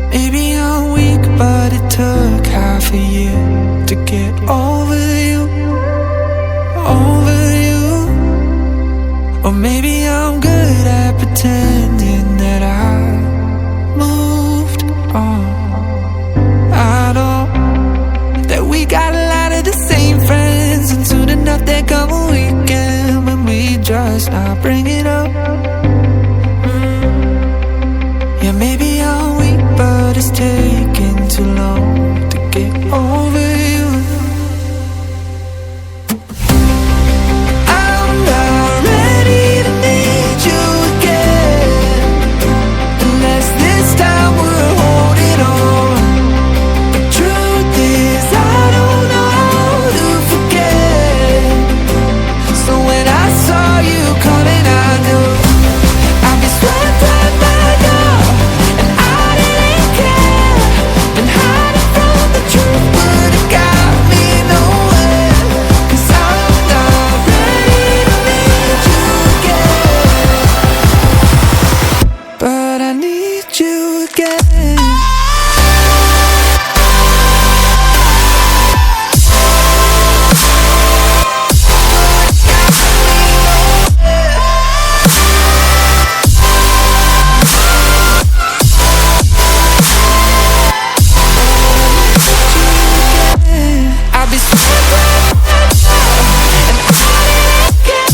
Maybe I'm weak, but it took half a year to get over you, over you. Or maybe I'm good at pretending that I moved on. I know that we got a lot of the same friends, and soon enough there come a weekend when we just not bring it up. Yeah, maybe I'm weak, but it's taking too long to get over you. I'm not ready to need you again, unless this time we're holding on. The truth is I don't know how to forget. So when I saw you coming, I knew I'd be swept right by now, and I didn't care. Been hiding from the truth, but it got me nowhere. 'Cause I'm not ready to need you again, but I need you again. I'll be swept right by now, and I didn't care.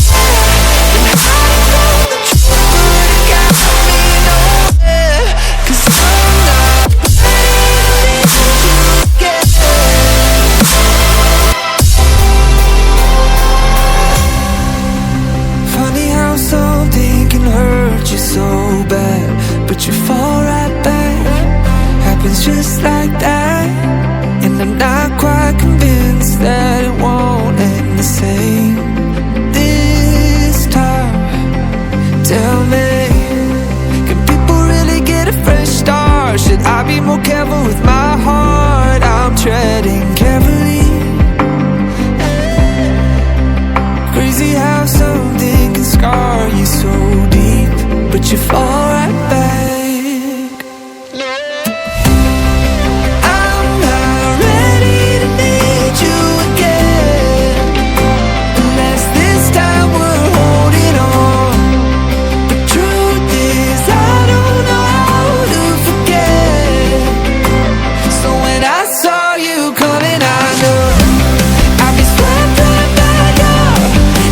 Been hiding from the truth, but it got me nowhere. 'Cause I'm not ready to need you again. Funny how something can hurt you so bad, but you fall right back. Happens just like that. And I'm not quite convinced that it won't end the same this time. Tell me, can people really get a fresh start? Should I be more careful with my heart? I'm treading carefully. Crazy how something can scar you so deep, but you fall right back. I'm not ready to need you again, unless this time we're holding on. The truth is I don't know how to forget. So when I saw you coming, I knew I'd be swept right back up,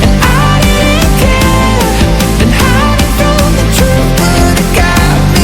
and I didn't care. Been hiding from the truth, but it got me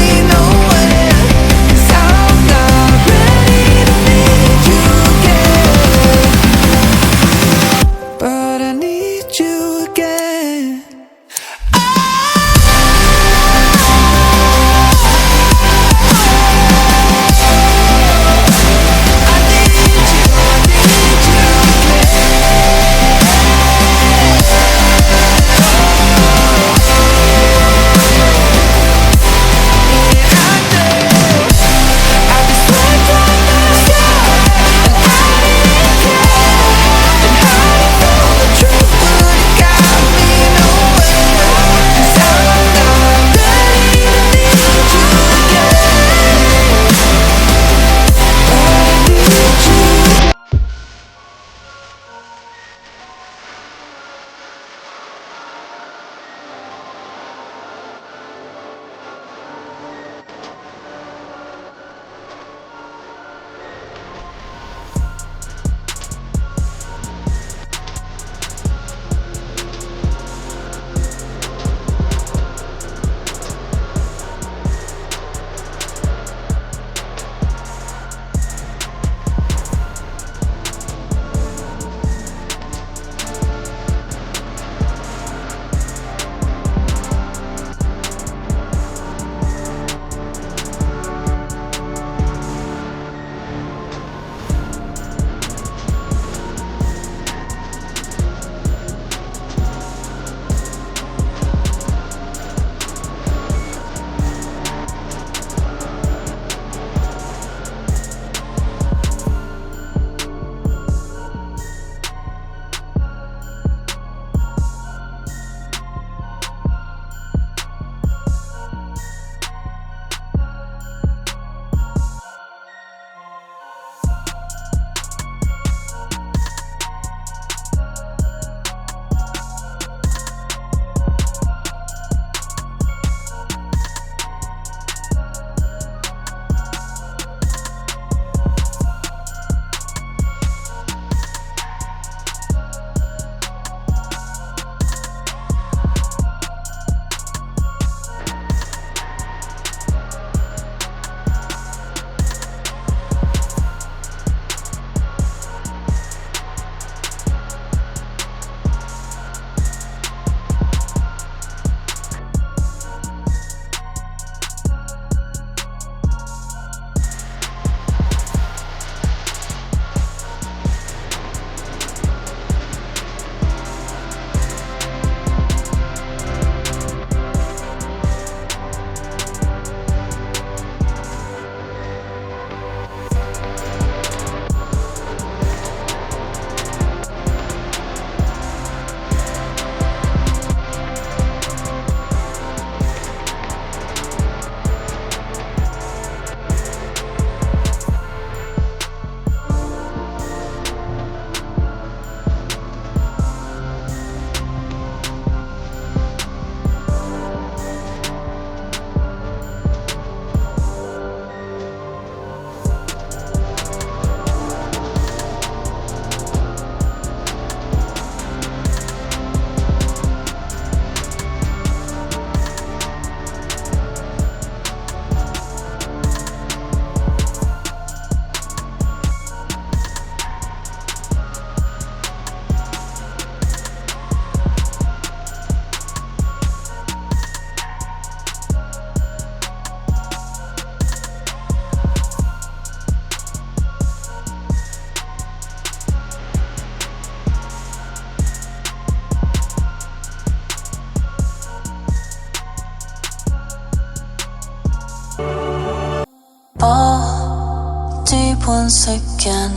fall deep once again.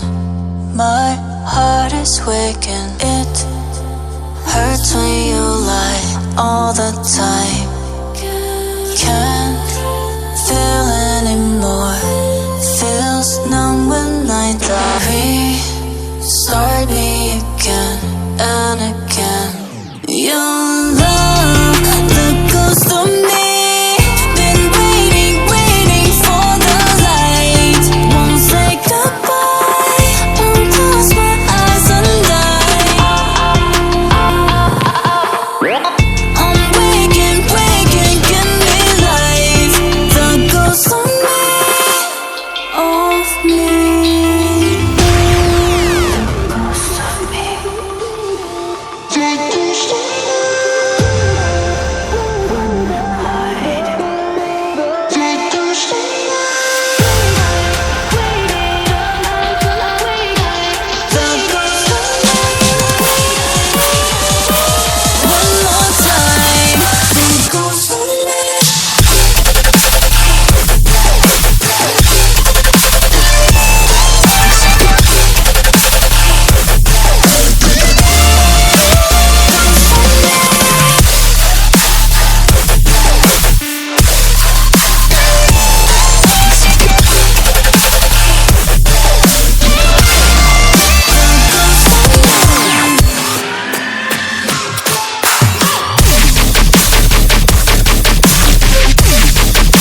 My heart is waking. It hurts when you lie all the time.